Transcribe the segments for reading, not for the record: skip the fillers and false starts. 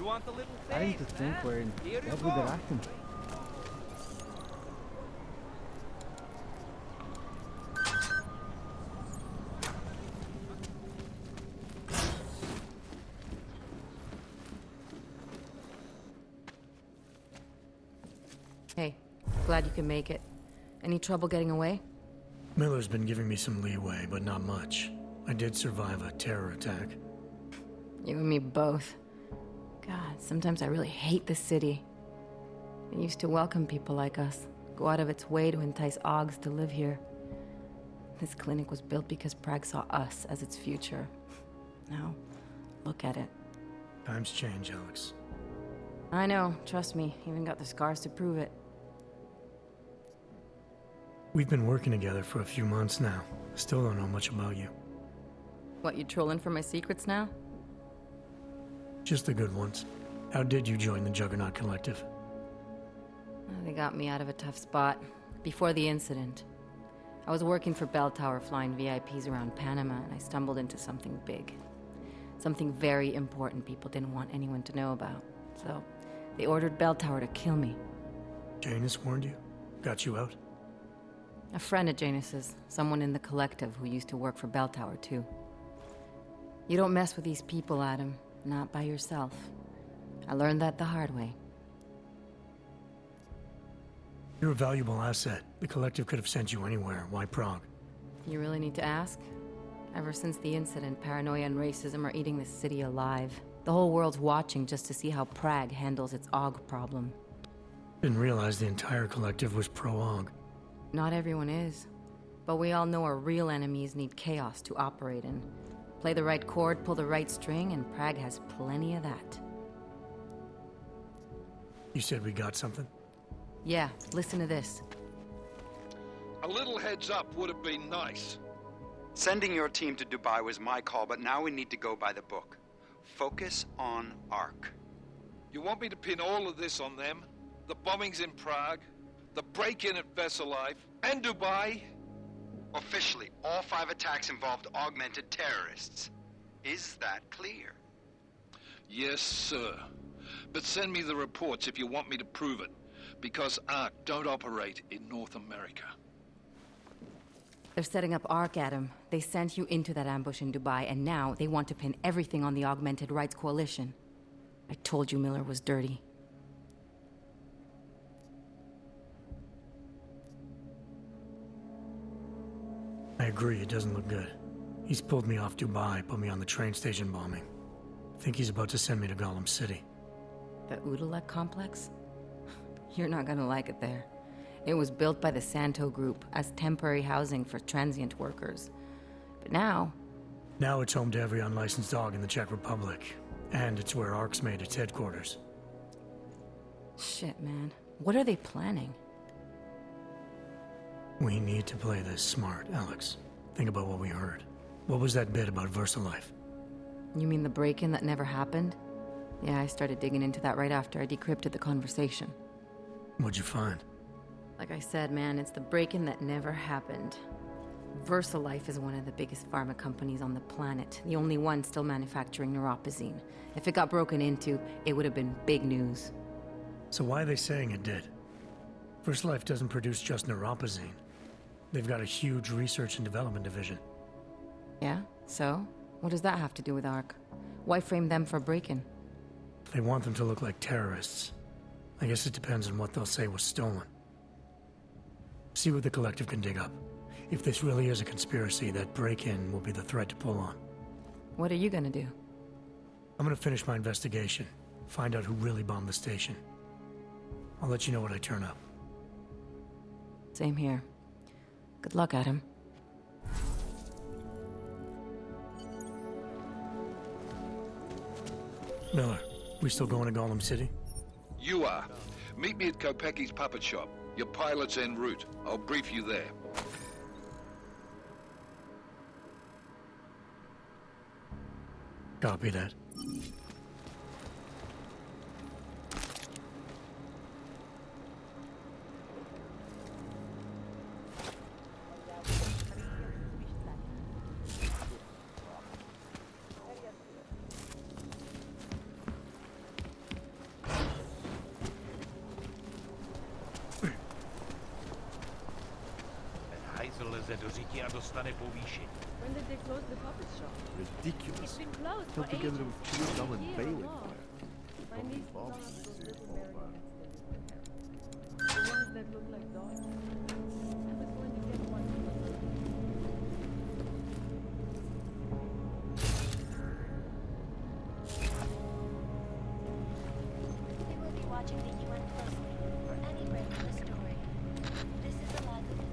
want the little I face, just think huh? we're in Here you good go. acting. Hey, glad you can make it. Any trouble getting away? Miller's been giving me some leeway, but not much. I did survive a terror attack. You and me both. God, sometimes I really hate this city. It used to welcome people like us, go out of its way to entice Augs to live here. This clinic was built because Prague saw us as its future. Now, look at it. Times change, Alex. I know, trust me, even got the scars to prove it. We've been working together for a few months now. Still don't know much about you. What, you trolling for my secrets now? Just the good ones. How did you join the Juggernaut Collective? They got me out of a tough spot. Before the incident, I was working for Bell Tower flying VIPs around Panama, and I stumbled into something big. Something very important people didn't want anyone to know about. So, they ordered Bell Tower to kill me. Janus warned you? Got you out? A friend of Janus's, someone in the collective who used to work for Bell Tower too. You don't mess with these people, Adam. Not by yourself. I learned that the hard way. You're a valuable asset. The collective could have sent you anywhere. Why Prague? You really need to ask? Ever since the incident, paranoia and racism are eating this city alive. The whole world's watching just to see how Prague handles its AUG problem. Didn't realize the entire collective was pro-AUG. Not everyone is. But we all know our real enemies need chaos to operate in. Play the right chord, pull the right string, and Prague has plenty of that. You said we got something? Yeah, listen to this. A little heads up would have been nice. Sending your team to Dubai was my call, but now we need to go by the book. Focus on ARC. You want me to pin all of this on them? The bombings in Prague, the break-in at Versalife, and Dubai? Officially, all 5 attacks involved augmented terrorists. Is that clear? Yes, sir. But send me the reports if you want me to prove it, because ARC don't operate in North America. They're setting up ARC, Adam. They sent you into that ambush in Dubai, and now they want to pin everything on the Augmented Rights Coalition. I told you Miller was dirty. I agree, it doesn't look good. He's pulled me off Dubai, put me on the train station bombing. Think he's about to send me to Golem City. The Udalek complex? You're not gonna like it there. It was built by the Santo Group as temporary housing for transient workers. But now... Now it's home to every unlicensed dog in the Czech Republic. And it's where ARC's made its headquarters. Shit, man. What are they planning? We need to play this smart, Alex. Think about what we heard. What was that bit about Versalife? You mean the break-in that never happened? Yeah, I started digging into that right after I decrypted the conversation. What'd you find? Like I said, man, it's the break-in that never happened. Versalife is one of the biggest pharma companies on the planet, the only one still manufacturing neuropozyne. If it got broken into, it would have been big news. So why are they saying it did? Versalife doesn't produce just neuropozyne. They've got a huge research and development division. Yeah? So? What does that have to do with ARC? Why frame them for break-in? They want them to look like terrorists. I guess it depends on what they'll say was stolen. See what the collective can dig up. If this really is a conspiracy, that break-in will be the thread to pull on. What are you gonna do? I'm gonna finish my investigation, find out who really bombed the station. I'll let you know when I turn up. Same here. Good luck, Adam. Miller, we still going to Golem City? You are. Meet me at Kopecki's puppet shop. Your pilot's en route. I'll brief you there. Copy that. se do říky a dostane povýšení. When did they close the puppet shop? Ridiculous. It's been closed Held for together ages. with chewing gum and Year bailing long. wire. My niece Bob loves those is little all marionettes they did with her. The ones that look like dogs. I was going to get one for her. They will be watching the UN closely for any break in the story. This is a live event.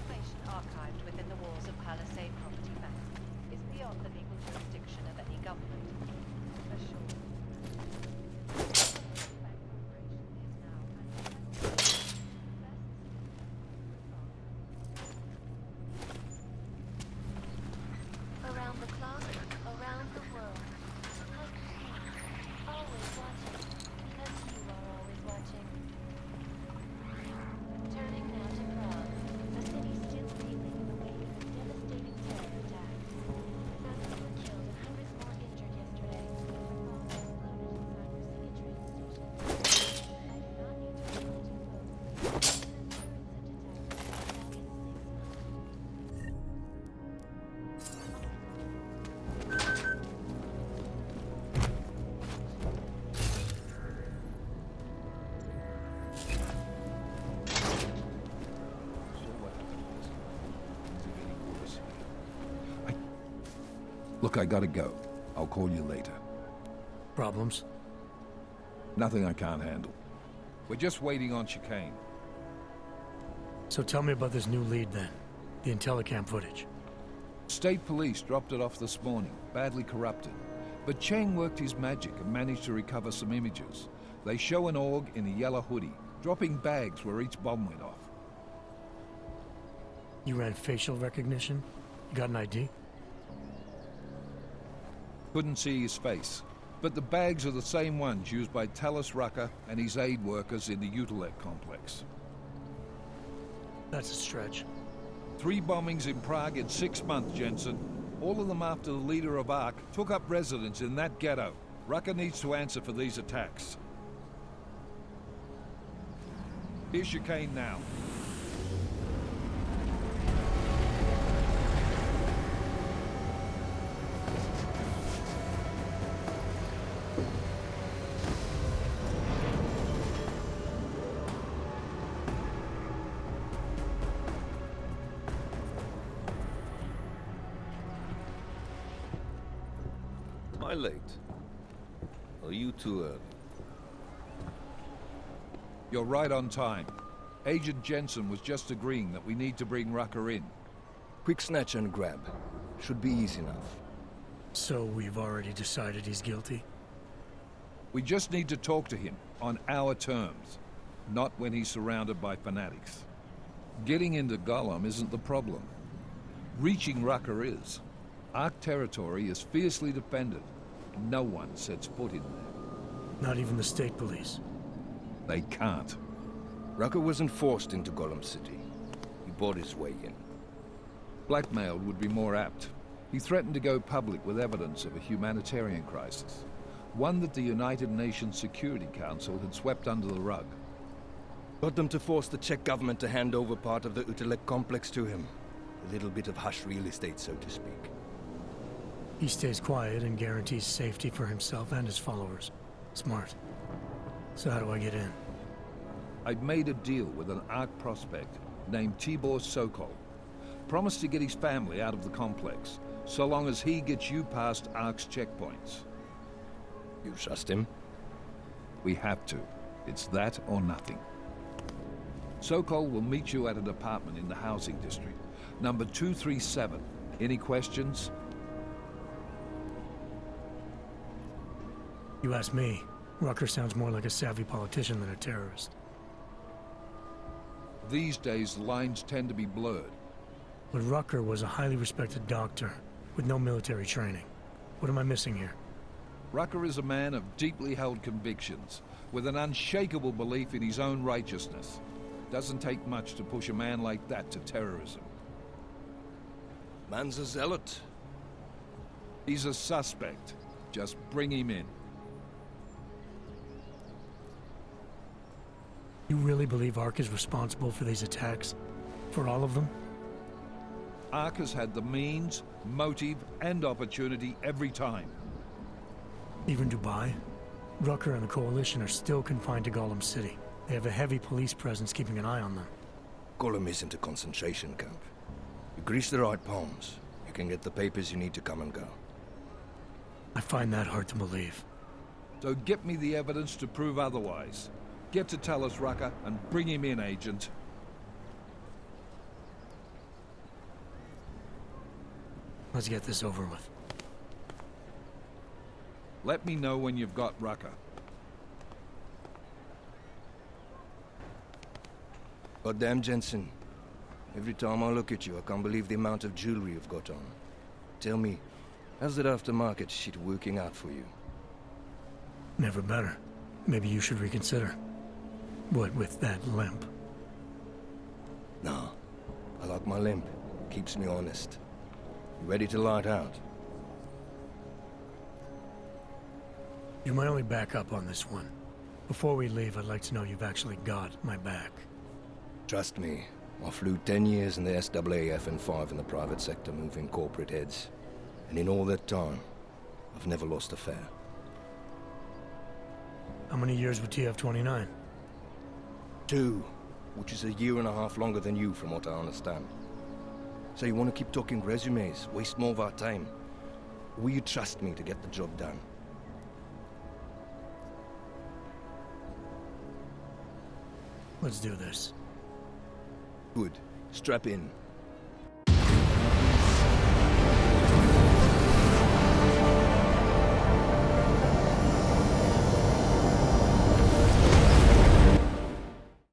Information archived within the walls of Palisade Property Bank is beyond the legal jurisdiction of any government. Assured. Bank operation is now Around the clock, around the world. Like me, always watching, because you are always watching. Turning now to Prague, a city still reeling in the wake of devastating terror attacks. Thousands were killed and hundreds more injured yesterday. Bombs exploded inside the city train station. I do not need to remind you folks. Such attacks back in 6 months. So what happened? Is it getting worse? Look, I gotta go. I'll call you later. Problems? Nothing I can't handle. We're just waiting on chicane. So tell me about this new lead then. The Intellicam footage. State police dropped it off this morning, badly corrupted. But Cheng worked his magic and managed to recover some images. They show an org in a yellow hoodie, dropping bags where each bomb went off. You ran facial recognition? You got an ID? Couldn't see his face. But the bags are the same ones used by Talis Rucker and his aid workers in the Utilet complex. That's a stretch. 3 bombings in Prague in 6 months, Jensen. All of them after the leader of ARC took up residence in that ghetto. Rucker needs to answer for these attacks. Here's chicane now. Am I late? Are you too early? You're right on time. Agent Jensen was just agreeing that we need to bring Rucker in. Quick snatch and grab. Should be easy enough. So we've already decided he's guilty? We just need to talk to him on our terms, not when he's surrounded by fanatics. Getting into Golem isn't the problem. Reaching Rucker is. Ark territory is fiercely defended. No one sets foot in there. Not even the state police. They can't. Rucker wasn't forced into Golem City. He bought his way in. Blackmailed would be more apt. He threatened to go public with evidence of a humanitarian crisis. One that the United Nations Security Council had swept under the rug. Got them to force the Czech government to hand over part of the Utelek complex to him. A little bit of hush real estate, so to speak. He stays quiet and guarantees safety for himself and his followers. Smart. So how do I get in? I'd made a deal with an Ark prospect named Tibor Sokol. Promised to get his family out of the complex, so long as he gets you past Ark's checkpoints. You trust him? We have to. It's that or nothing. Sokol will meet you at an apartment in the housing district. Number 237. Any questions? You ask me. Rucker sounds more like a savvy politician than a terrorist. These days, lines tend to be blurred. But Rucker was a highly respected doctor, with no military training. What am I missing here? Rucker is a man of deeply held convictions, with an unshakable belief in his own righteousness. Doesn't take much to push a man like that to terrorism. Man's a zealot. He's a suspect. Just bring him in. You really believe Ark is responsible for these attacks? For all of them? Ark has had the means, motive, and opportunity every time. Even Dubai? Rucker and the Coalition are still confined to Golem City. They have a heavy police presence keeping an eye on them. Golem isn't a concentration camp. You grease the right palms, you can get the papers you need to come and go. I find that hard to believe. So get me the evidence to prove otherwise. Get to tell us, Rucker, and bring him in, Agent. Let's get this over with. Let me know when you've got Rucker. Goddamn, Jensen. Every time I look at you, I can't believe the amount of jewelry you've got on. Tell me, how's that aftermarket shit working out for you? Never better. Maybe you should reconsider. What with that limp? Nah, I like my limp. Keeps me honest. You ready to light out? You're my only backup on this one. Before we leave, I'd like to know you've actually got my back. Trust me, I flew 10 years in the SAAF and 5 in the private sector moving corporate heads. And in all that time, I've never lost a fare. How many years with TF-29? 2, which is a year and a half longer than you from what I understand. So you want to keep talking resumes, waste more of our time? Or will you trust me to get the job done? Let's do this. Good. Strap in.